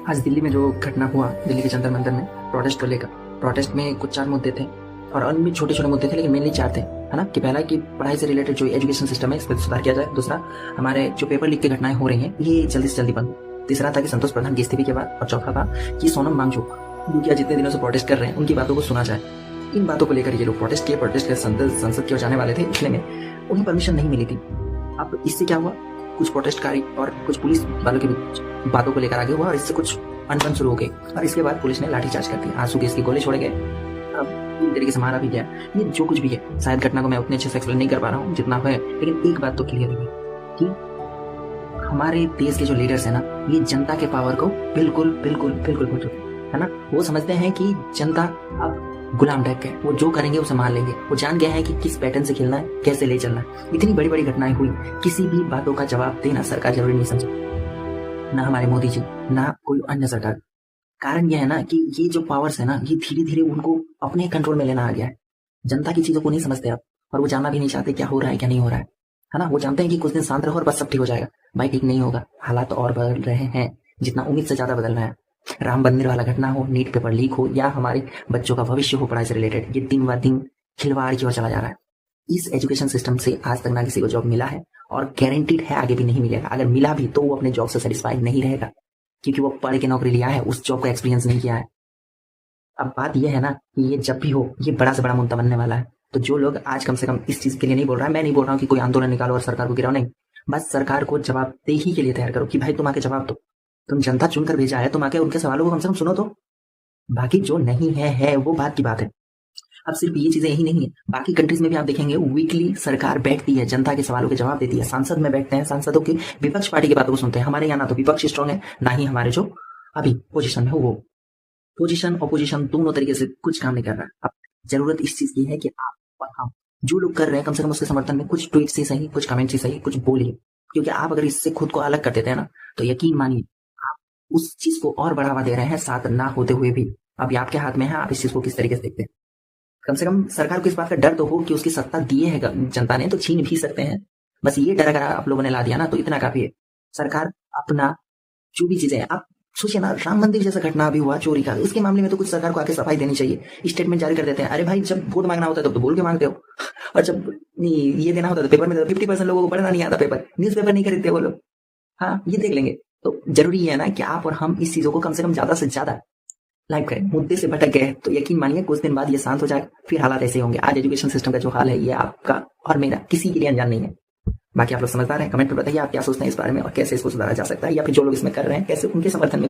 आज दिल्ली में जो घटना हुआ, दिल्ली के जंतर मंतर में प्रोटेस्ट को लेकर, प्रोटेस्ट में कुछ 4 मुद्दे थे और अन्य भी छोटे-छोटे मुद्दे थे, लेकिन मेनली 4 थे, है ना? कि पहला कि पढ़ाई से रिलेटेड जो एजुकेशन सिस्टम है, इस पर सुधार किया जाए। दूसरा, हमारे जो पेपर लीक की घटनाएं हो रही हैं, ये जल्दी से जल्दी बंद हो। तीसरा था कि संतोष प्रधान की इस्तीफे के बाद, और चौथा था कि सोनम वांगचुक, जो जितने दिनों से प्रोटेस्ट कर रहे हैं, उनकी बातों को सुना जाए। इन बातों को लेकर ये लोग प्रोटेस्ट किए, संसद की ओर जाने वाले थे, इसलिए में उन्हें परमिशन नहीं मिली थी। अब इससे क्या हुआ, कुछ प्रोटेस्टकारी और कुछ पुलिस वालों की बातों को लेकर आगे हुआ और इससे कुछ अनबन शुरू हो गई और इसके बाद पुलिस ने लाठीचार्ज कर दिया, आंसू गैस के गोले छोड़े गए, अब पूरी तरीके से मारा भी गया। ये जो कुछ भी है, शायद घटना को मैं उतने अच्छे से एक्सप्लेन नहीं कर पा रहा हूँ जितना है, लेकिन एक बात तो क्लियर है कि हमारे देश के जो लीडर्स है ना, ये जनता के पावर को बिल्कुल बिल्कुल बिल्कुल भूल चुके हैं, है ना? वो समझते हैं कि जनता अब गुलाम टाइप के, वो जो करेंगे उसे मान लेंगे। वो जान गए हैं कि किस पैटर्न से खेलना है, कैसे ले चलना है। इतनी बड़ी बड़ी घटनाएं हुई, किसी भी बातों का जवाब देना सरकार जरूरी नहीं समझे, ना हमारे मोदी जी, ना कोई अन्य सरकार। कारण यह है ना कि ये जो पावर्स है ना, ये धीरे धीरे उनको अपने कंट्रोल में लेना आ गया है। जनता की चीजों को नहीं समझते आप, और वो जानना भी नहीं चाहते क्या हो रहा है क्या नहीं हो रहा है ना? वो जानते हैं कि कुछ दिन शांत रहो और बस सब ठीक हो जाएगा। भाई ठीक नहीं होगा, हालात और बदल रहे हैं, जितना उम्मीद से ज्यादा बदल रहा है। राम मंदिर वाला घटना हो, नीट पेपर लीक हो, या हमारे बच्चों का भविष्य हो पढ़ाई से रिलेटेड, ये दिन ब दिन खिलवाड़ की ओर चला जा रहा है। इस एजुकेशन सिस्टम से आज तक ना किसी को जॉब मिला है और गारंटीड है आगे भी नहीं मिलेगा। अगर मिला भी तो वो अपने जॉब से सेटिस्फाइड नहीं रहेगा, क्योंकि वो पढ़ के नौकरी लिया है, उस जॉब का एक्सपीरियंस नहीं किया है। अब बात यह है ना कि ये जब भी हो, ये बड़ा से बड़ा मुद्दा बनने वाला है। तो जो लोग आज कम से कम इस चीज के लिए नहीं बोल रहा है, मैं नहीं बोल रहा हूँ कि कोई आंदोलन निकालो और सरकार को गिराओ, नहीं। बस सरकार को जवाबदेही के लिए तैयार करो कि भाई तुम आके जवाब दो, तुम जनता चुनकर भेजा है, तुम आके उनके सवालों को कम से कम सुनो। तो बाकी जो नहीं है वो बात की बात है। अब सिर्फ ये चीजें यही नहीं है, बाकी कंट्रीज में भी आप देखेंगे वीकली सरकार बैठती है, जनता के सवालों के जवाब देती है, सांसद में बैठते हैं, सांसदों की विपक्ष पार्टी की बातों को सुनते हैं। हमारे यहाँ ना तो विपक्ष स्ट्रांग है, ना ही हमारे जो अभी पोजीशन में हो वो पोजीशन अपोजिशन दोनों तरीके से कुछ काम नहीं कर रहा है। अब जरूरत इस चीज की है कि आप और हम जो लोग कर रहे हैं, कम से कम उसके समर्थन में कुछ ट्वीट से सही, कुछ कमेंट से सही, कुछ बोलिए। क्योंकि आप अगर इससे खुद को अलग कर देते हैं ना, तो यकीन मानिए आप उस चीज को और बढ़ावा दे रहे हैं, साथ ना होते हुए भी। अभी आपके हाथ में है, आप इस चीज को किस तरीके से देखते हैं। कम से कम सरकार को इस बात का डर तो हो कि उसकी सत्ता दिए है जनता ने, तो छीन भी सकते हैं। बस ये डर अगर आप लोगों ने ला दिया ना, तो इतना काफी है। सरकार अपना जो भी चीजें, आप सोचिए ना, राम मंदिर जैसा घटना अभी हुआ चोरी का, इसके मामले में तो कुछ सरकार को आके सफाई देनी चाहिए, स्टेटमेंट जारी कर देते हैं। अरे भाई, जब वोट मांगना होता है तो बोल के मांगते हो, और जब ये देना होता है तो पेपर में 50% लोगों को पढ़ना नहीं आता, पेपर न्यूज़पेपर नहीं खरीदते वो लोग। हाँ, ये देख लेंगे। तो जरूरी है ना कि आप और हम इस चीजों को कम से कम ज्यादा से ज्यादा लाइव करें। मुद्दे से भटक गए तो यकीन मानिए कुछ दिन बाद ये शांत हो जाएगा, फिर हालात ऐसे होंगे। आज एजुकेशन सिस्टम का जो हाल है, ये आपका और मेरा किसी के लिए अनजान नहीं है। बाकी आप लोग समझदार हैं, कमेंट में बताइए आप क्या सोचते हैं इस बारे में और कैसे इसको सुधारा जा सकता है, या फिर जो लोग इसमें कर रहे हैं कैसे उनके समर्थन में